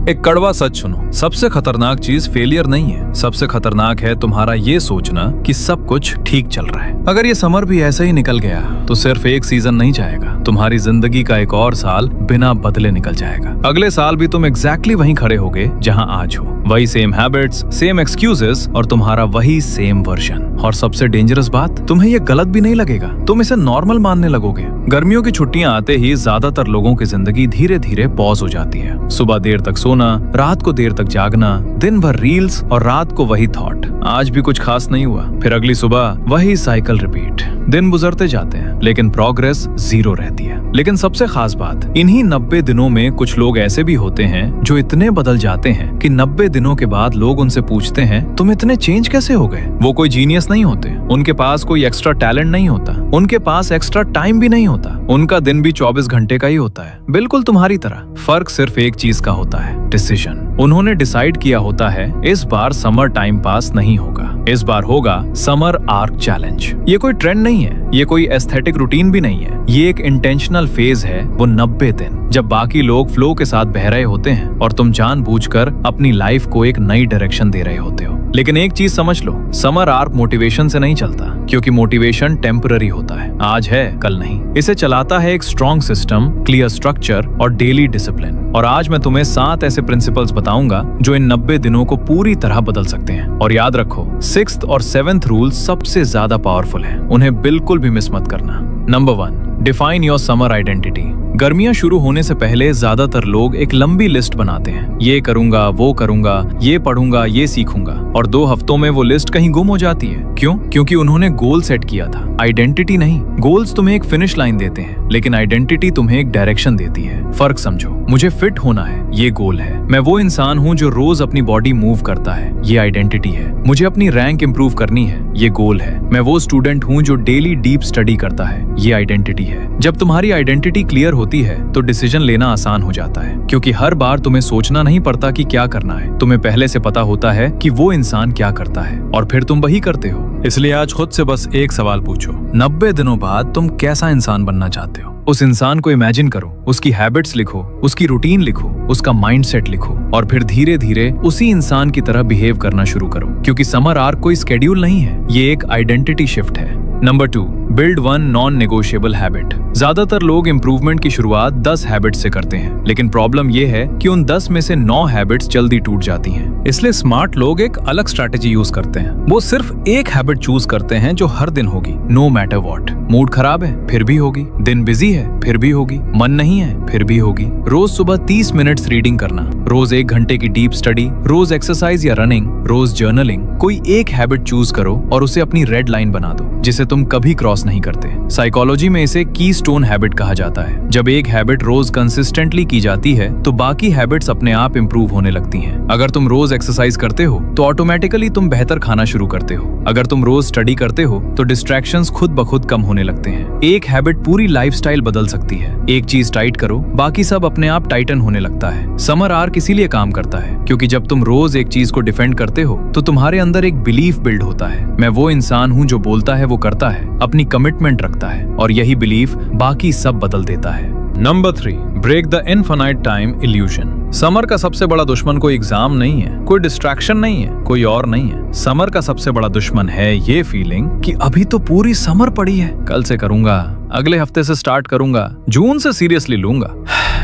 एक कड़वा सच सुनो, सबसे खतरनाक चीज फेलियर नहीं है, सबसे खतरनाक है तुम्हारा ये सोचना कि सब कुछ ठीक चल रहा है। अगर ये समर भी ऐसे ही निकल गया तो सिर्फ एक सीजन नहीं जाएगा, तुम्हारी जिंदगी का एक और साल बिना बदले निकल जाएगा। अगले साल भी तुम एग्जैक्टली वहीं खड़े होगे जहां आज हो, वही सेम हैबिट्स, सेम एक्सक्यूजेस और तुम्हारा वही सेम वर्जन। और सबसे डेंजरस बात, तुम्हें ये गलत भी नहीं लगेगा, तुम इसे नॉर्मल मानने लगोगे। गर्मियों की छुट्टियां आते ही ज्यादातर लोगों की जिंदगी धीरे धीरे पॉज हो जाती है। सुबह देर तक सोना, रात को देर तक जागना, दिन भर रील्स और रात को वही थॉट, आज भी कुछ खास नहीं हुआ। फिर अगली सुबह वही साइकिल रिपीट। दिन गुजरते जाते हैं लेकिन प्रोग्रेस जीरो रहती है। लेकिन सबसे खास बात, इन्हीं 90 दिनों में कुछ लोग ऐसे भी होते हैं जो इतने बदल जाते हैं कि 90 दिनों के बाद लोग उनसे पूछते हैं तुम इतने चेंज कैसे हो गए। वो कोई जीनियस नहीं होते, उनके पास कोई एक्स्ट्रा टैलेंट नहीं होता, उनके पास एक्स्ट्रा टाइम भी नहीं होता, उनका दिन भी 24 घंटे का ही होता है, बिल्कुल तुम्हारी तरह। फर्क सिर्फ एक चीज का होता है, डिसीजन। उन्होंने डिसाइड किया होता है इस बार समर टाइम पास नहीं होगा, इस बार होगा समर आर्क चैलेंज। ये कोई ट्रेंड नहीं है, ये कोई एस्थेटिक रूटीन भी नहीं है, ये एक इंटेंशनल फेज है। वो 90 दिन जब बाकी लोग फ्लो के साथ बह रहे होते हैं और तुम जानबूझकर अपनी लाइफ को एक नई डायरेक्शन दे रहे होते हो। लेकिन एक चीज समझ लो, समर आर्क मोटिवेशन से नहीं चलता, क्योंकि मोटिवेशन टेम्पररी होता है, आज है कल नहीं। इसे चलाता है एक स्ट्रॉन्ग सिस्टम, क्लियर स्ट्रक्चर और डेली डिसिप्लिन। और आज मैं तुम्हें 7 ऐसे प्रिंसिपल्स बताऊंगा जो इन 90 दिनों को पूरी तरह बदल सकते हैं। और याद रखो, 6th और 7th रूल सबसे ज्यादा पावरफुल है, उन्हें बिल्कुल भी मिस मत करना। Number 1, define your summer identity. गर्मियां शुरू होने से पहले ज्यादातर लोग एक लंबी लिस्ट बनाते हैं, ये करूंगा, वो करूंगा, ये पढ़ूंगा, ये सीखूंगा, और 2 हफ्तों में वो लिस्ट कहीं गुम हो जाती है। क्यों? क्योंकि उन्होंने गोल सेट किया था, आइडेंटिटी नहीं। गोल्स तुम्हें एक फिनिश लाइन देते हैं, लेकिन आइडेंटिटी तुम्हें एक डायरेक्शन देती है। फर्क समझो, मुझे फिट होना है, ये गोल है। मैं वो इंसान हूँ जो रोज अपनी बॉडी मूव करता है, ये आइडेंटिटी है। मुझे अपनी रैंक इंप्रूव करनी है, ये गोल है। मैं वो स्टूडेंट हूँ जो डेली डीप स्टडी करता है, ये आइडेंटिटी है। जब तुम्हारी आइडेंटिटी क्लियर होती है तो डिसीजन लेना आसान हो जाता है, क्योंकि हर बार तुम्हें सोचना नहीं पड़ता कि क्या करना है, तुम्हें पहले से पता होता है कि वो इंसान क्या करता है और फिर तुम वही करते हो। इसलिए आज खुद से बस एक सवाल पूछो, 90 दिनों बाद तुम कैसा इंसान बनना चाहते हो? उस इंसान को इमेजिन करो, उसकी हैबिट्स लिखो, उसकी रूटीन लिखो, उसका माइंडसेट लिखो, और फिर धीरे धीरे उसी इंसान की तरह बिहेव करना शुरू करो। क्योंकि समर आर्क कोई स्केड्यूल नहीं है, ये एक आइडेंटिटी शिफ्ट है। Number 2, build 1 non negotiable habit. ज्यादातर लोग इंप्रूवमेंट की शुरुआत 10 हैबिट्स से करते हैं, लेकिन प्रॉब्लम ये है कि उन 10 में से 9 हैबिट्स जल्दी टूट जाती हैं। इसलिए स्मार्ट लोग एक अलग स्ट्रैटेजी यूज करते हैं। वो सिर्फ एक हैबिट चूज करते हैं जो हर दिन होगी, नो मैटर व्हाट। मूड खराब है फिर भी होगी, दिन बिजी है फिर भी होगी, मन नहीं है फिर भी होगी। रोज सुबह 30 मिनट्स रीडिंग करना, रोज 1 घंटे की डीप स्टडी, रोज एक्सरसाइज या रनिंग, रोज जर्नलिंग। कोई एक हैबिट चूज करो और उसे अपनी रेड लाइन बना दो, जिसे तुम कभी क्रॉस नहीं करते। साइकोलॉजी में इसे कीस्टोन हैबिट कहा जाता है। जब एक हैबिट रोज कंसिस्टेंटली की जाती है तो बाकी हैबिट्स अपने आप इंप्रूव होने लगती हैं। अगर तुम रोज एक्सरसाइज करते हो तो ऑटोमेटिकली तुम बेहतर खाना शुरू करते हो। अगर तुम रोज स्टडी करते हो तो डिस्ट्रैक्शंस खुद ब खुद कम होने लगते हैं। एक हैबिट पूरी लाइफस्टाइल बदल सकती है। एक चीज टाइट करो, बाकी सब अपने आप टाइटन होने लगता है। समर आर्क इसीलिए काम करता है, क्योंकि जब तुम रोज एक चीज को डिफेंड करते हो तो तुम्हारे अंदर एक बिलीफ बिल्ड होता है, मैं वो इंसान हूँ जो बोलता है वो करता है, अपनी कमिटमेंट रखता है, और यही बिलीफ बाकी सब बदल देता है। Number 3, break the infinite time illusion. Summer का सबसे बड़ा दुश्मन कोई एग्जाम नहीं है, कोई डिस्ट्रैक्शन नहीं है, कोई और नहीं है। समर का सबसे बड़ा दुश्मन है ये फीलिंग कि अभी तो पूरी समर पड़ी है, कल से करूंगा, अगले हफ्ते से स्टार्ट करूंगा, जून से सीरियसली लूंगा।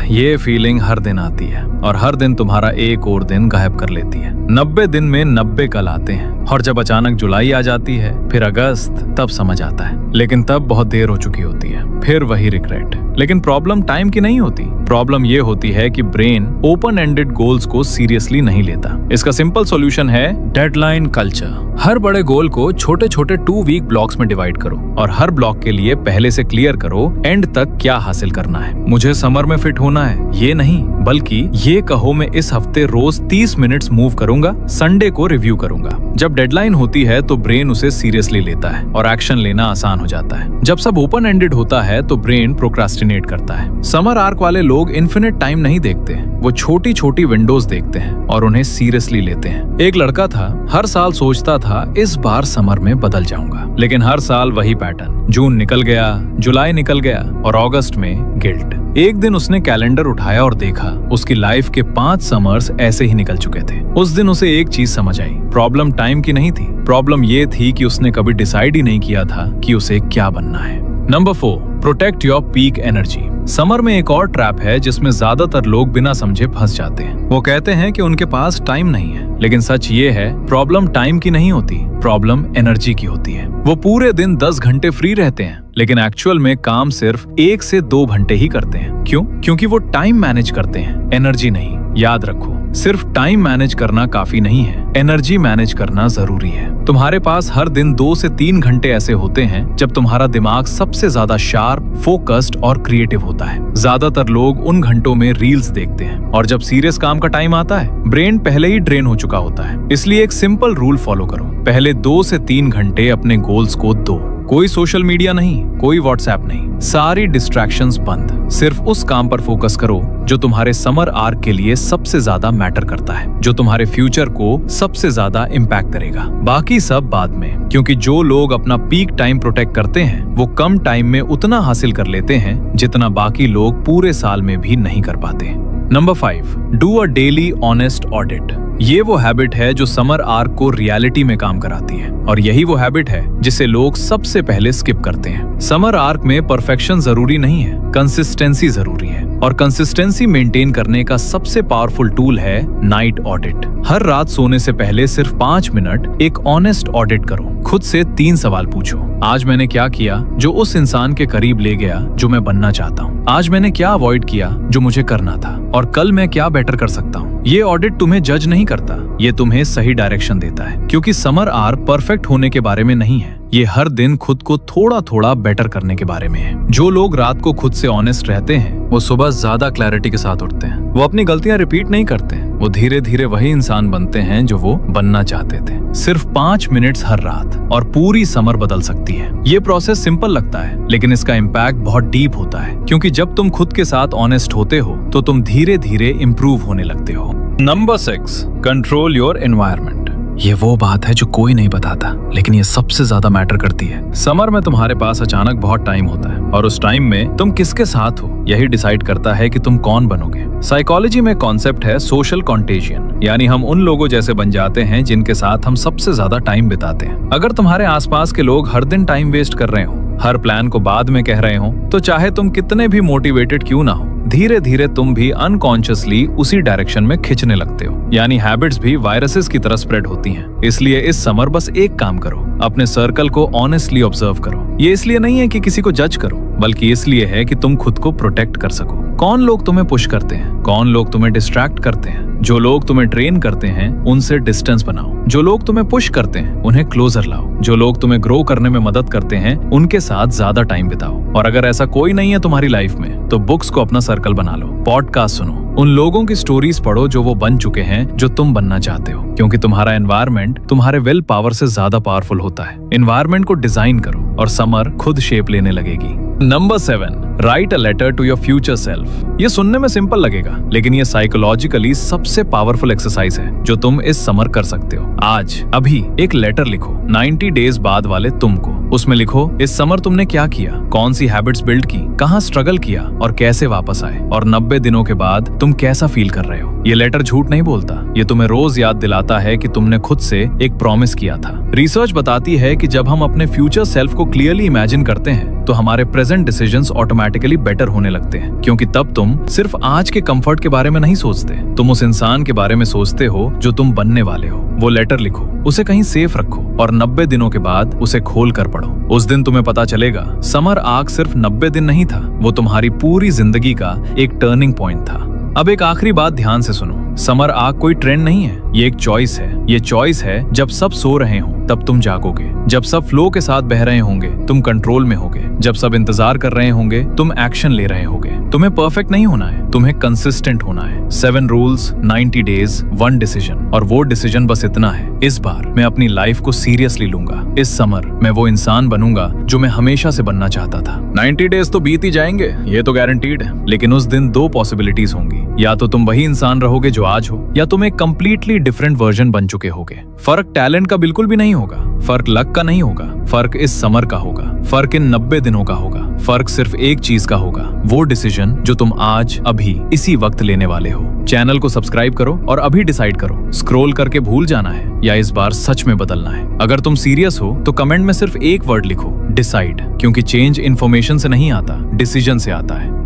ये फीलिंग हर दिन आती है और हर दिन तुम्हारा एक और दिन गायब कर लेती है। 90 दिन में 90 कल आते हैं, और जब अचानक जुलाई आ जाती है, फिर अगस्त, तब समझ आता है। लेकिन तब बहुत देर हो चुकी होती है, फिर वही रिग्रेट। लेकिन प्रॉब्लम टाइम की नहीं होती, प्रॉब्लम ये होती है कि ब्रेन ओपन एंडेड गोल्स को सीरियसली नहीं लेता। इसका सिंपल सॉल्यूशन है डेडलाइन कल्चर। हर बड़े गोल को छोटे छोटे 2 वीक ब्लॉक्स में डिवाइड करो, और हर ब्लॉक के लिए पहले से क्लियर करो एंड तक क्या हासिल करना है। मुझे समर में फिट होना है, ये नहीं, बल्कि ये कहो मैं इस हफ्ते रोज 30 मिनट्स मूव करूंगा, संडे को रिव्यू करूंगा। जब डेडलाइन होती है तो ब्रेन उसे सीरियसली लेता है और एक्शन लेना आसान हो जाता है। जब सब ओपन एंडेड होता है तो ब्रेन प्रोक्रास्टिनेट करता है। समर आर्क वाले लोग इन्फिनिट टाइम नहीं देखते, वो छोटी छोटी विंडोज देखते हैं और उन्हें सीरियसली लेते हैं। एक लड़का था, हर साल सोचता था इस बार समर में बदल जाऊंगा, लेकिन हर साल वही पैटर्न। जून निकल गया, जुलाई निकल गया और अगस्त में गिल्ट। एक दिन उसने कैलेंडर उठाया और देखा उसकी लाइफ के 5 समर्स ऐसे ही निकल चुके थे। उस दिन उसे एक चीज समझ आई, प्रॉब्लम टाइम की नहीं थी, प्रॉब्लम ये थी कि उसने कभी डिसाइड ही नहीं किया था कि उसे क्या बनना है। Number 4, protect your peak energy. Summer में एक और ट्रैप है जिसमें ज्यादातर लोग बिना समझे फंस जाते हैं। वो कहते हैं कि उनके पास टाइम नहीं है, लेकिन सच ये है प्रॉब्लम टाइम की नहीं होती, प्रॉब्लम एनर्जी की होती है। वो पूरे दिन 10 घंटे फ्री रहते हैं, लेकिन एक्चुअल में काम सिर्फ 1 से 2 घंटे ही करते हैं। क्यों? क्योंकि वो टाइम मैनेज करते हैं, एनर्जी नहीं। याद रखो, सिर्फ टाइम मैनेज करना काफी नहीं है, एनर्जी मैनेज करना जरूरी है। तुम्हारे पास हर दिन 2 से 3 घंटे ऐसे होते हैं जब तुम्हारा दिमाग सबसे ज्यादा शार्प, फोकस्ड और क्रिएटिव होता है। ज्यादातर लोग उन घंटों में रील्स देखते हैं और जब सीरियस काम का टाइम आता है, ब्रेन पहले ही ड्रेन हो चुका होता है। इसलिए एक सिंपल रूल फॉलो करो, पहले 2 से 3 घंटे अपने गोल्स को दो। कोई सोशल मीडिया नहीं, कोई व्हाट्सएप नहीं, सारी डिस्ट्रैक्शंस बंद। सिर्फ उस काम पर फोकस करो जो तुम्हारे समर आर्क के लिए सबसे ज्यादा मैटर करता है, जो तुम्हारे फ्यूचर को सबसे ज्यादा इम्पैक्ट करेगा। बाकी सब बाद में, क्योंकि जो लोग अपना पीक टाइम प्रोटेक्ट करते हैं वो कम टाइम में उतना हासिल कर लेते हैं जितना बाकी लोग पूरे साल में भी नहीं कर पाते। Number 5, do a daily honest audit. ये वो हैबिट है जो समर आर्क को रियलिटी में काम कराती है, और यही वो हैबिट है जिसे लोग सबसे पहले स्किप करते हैं। समर आर्क में परफेक्शन जरूरी नहीं है, कंसिस्टेंसी जरूरी है, और कंसिस्टेंसी मेंटेन करने का सबसे पावरफुल टूल है नाइट ऑडिट। हर रात सोने से पहले सिर्फ 5 मिनट एक ऑनेस्ट ऑडिट करो। खुद से 3 सवाल पूछो। आज मैंने क्या किया जो उस इंसान के करीब ले गया जो मैं बनना चाहता हूँ? आज मैंने क्या अवॉइड किया जो मुझे करना था? और कल मैं क्या बेटर कर सकता हूँ? ये ऑडिट तुम्हें जज नहीं करता, ये तुम्हें सही डायरेक्शन देता है, क्योंकि समर आर्क परफेक्ट होने के बारे में नहीं है, ये हर दिन खुद को थोड़ा थोड़ा बेटर करने के बारे में है। जो लोग रात को खुद से ऑनेस्ट रहते हैं वो सुबह ज्यादा क्लैरिटी के साथ उठते हैं। वो अपनी गलतियां रिपीट नहीं करते, वो धीरे धीरे वही इंसान बनते हैं जो वो बनना चाहते थे। सिर्फ 5 मिनट्स हर रात और पूरी समर बदल सकती है। ये प्रोसेस सिंपल लगता है, लेकिन इसका इम्पैक्ट बहुत डीप होता है, क्योंकि जब तुम खुद के साथ ऑनेस्ट होते हो तो तुम धीरे धीरे इम्प्रूव होने लगते हो। Number 6, control your environment. ये वो बात है जो कोई नहीं बताता, लेकिन ये सबसे ज्यादा मैटर करती है। समर में तुम्हारे पास अचानक बहुत टाइम होता है, और उस टाइम में तुम किसके साथ हो यही डिसाइड करता है कि तुम कौन बनोगे। साइकोलॉजी में कॉन्सेप्ट है सोशल कॉन्टेजियन, यानी हम उन लोगों जैसे बन जाते हैं जिनके साथ हम सबसे ज्यादा टाइम बिताते हैं। अगर तुम्हारे आसपास के लोग हर दिन टाइम वेस्ट कर रहे हो, हर प्लान को बाद में कह रहे हो, तो चाहे तुम कितने भी मोटिवेटेड क्यों ना हो, धीरे धीरे तुम भी अनकॉन्शियसली उसी डायरेक्शन में खिंचने लगते हो। यानी हैबिट्स भी वायरसेस की तरह स्प्रेड होती हैं। इसलिए इस समर बस एक काम करो, अपने सर्कल को ऑनेस्टली ऑब्जर्व करो। ये इसलिए नहीं है कि किसी को जज करो, बल्कि इसलिए है कि तुम खुद को प्रोटेक्ट कर सको। कौन लोग तुम्हें पुश करते हैं, कौन लोग तुम्हें डिस्ट्रैक्ट करते हैं। जो लोग तुम्हें ट्रेन करते हैं उनसे डिस्टेंस बनाओ, जो लोग तुम्हें पुश करते हैं उन्हें क्लोजर लाओ, जो लोग तुम्हें ग्रो करने में मदद करते हैं उनके साथ ज्यादा टाइम बिताओ। और अगर ऐसा कोई नहीं है तुम्हारी लाइफ में, तो बुक्स को अपना सर्कल बना लो, पॉडकास्ट सुनो, उन लोगों की स्टोरीज पढ़ो जो वो बन चुके हैं जो तुम बनना चाहते हो, क्योंकि तुम्हारा एनवायरनमेंट तुम्हारे विल पावर से ज्यादा पावरफुल होता है। एनवायरनमेंट को डिजाइन करो और समर खुद शेप लेने लगेगी। Number 7, write a letter to your future self. ये सुनने में सिंपल लगेगा, लेकिन ये साइकोलॉजिकली सबसे पावरफुल एक्सरसाइज है जो तुम इस समर कर सकते हो। आज अभी एक लेटर लिखो 90 डेज बाद वाले तुमको। उसमें लिखो इस समर तुमने क्या किया, कौन सी हैबिट्स बिल्ड की, कहाँ स्ट्रगल किया और कैसे वापस आए, और 90 दिनों के बाद तुम कैसा फील कर रहे हो। ये लेटर झूठ नहीं बोलता, ये तुम्हें रोज याद दिलाता है कि तुमने खुद से एक प्रॉमिस किया था। रिसर्च बताती है कि जब हम अपने फ्यूचर सेल्फ को क्लियरली इमेजिन करते हैं तो हमारे प्रेजेंट डिसीजंस ऑटोमेटिकली बेटर होने लगते हैं, क्योंकि तब तुम सिर्फ आज के कंफर्ट के बारे में नहीं सोचते, तुम उस इंसान के बारे में सोचते हो जो तुम बनने वाले हो। वो लेटर लिखो, उसे कहीं सेफ रखो और 90 दिनों के बाद उसे खोल कर पढ़ो। उस दिन तुम्हें पता चलेगा समर आर्क सिर्फ 90 दिन नहीं था, वो तुम्हारी पूरी जिंदगी का एक टर्निंग पॉइंट था। अब एक आखिरी बात ध्यान से सुनो, समर आर्क कोई ट्रेंड नहीं है, ये एक चॉइस है। ये चॉइस है जब सब सो रहे हो तब तुम जागोगे, जब सब फ्लो के साथ बह रहे होंगे तुम कंट्रोल में होगे, जब सब इंतजार कर रहे होंगे तुम एक्शन ले रहे होगे। तुम्हें परफेक्ट नहीं होना है, तुम्हें कंसिस्टेंट होना है। 7 रूल्स, 90 डेज, 1 डिसीजन, और वो डिसीजन बस इतना है, इस बार मैं अपनी लाइफ को सीरियसली लूंगा। इस समर मैं वो इंसान बनूंगा जो मैं हमेशा से बनना चाहता था। 90 डेज तो बीत ही जाएंगे, ये तो गारंटीड है, लेकिन उस दिन 2 पॉसिबिलिटीज होंगी। या तो तुम वही इंसान रहोगे जो आज हो, या तुम एक कंप्लीटली डिफरेंट वर्जन बन चुके होगे। फर्क टैलेंट का बिल्कुल भी नहीं होगा, फर्क लक का नहीं होगा, फर्क इस समर का होगा, फर्क इन 90 दिनों का होगा। फर्क सिर्फ एक चीज का होगा, वो डिसीजन जो तुम आज अभी इसी वक्त लेने वाले हो। चैनल को सब्सक्राइब करो और अभी डिसाइड करो, स्क्रॉल करके भूल जाना है या इस बार सच में बदलना है। अगर तुम सीरियस हो तो कमेंट में सिर्फ एक वर्ड लिखो, डिसाइड, क्योंकि चेंज इन्फॉर्मेशन से नहीं आता, डिसीजन से आता है।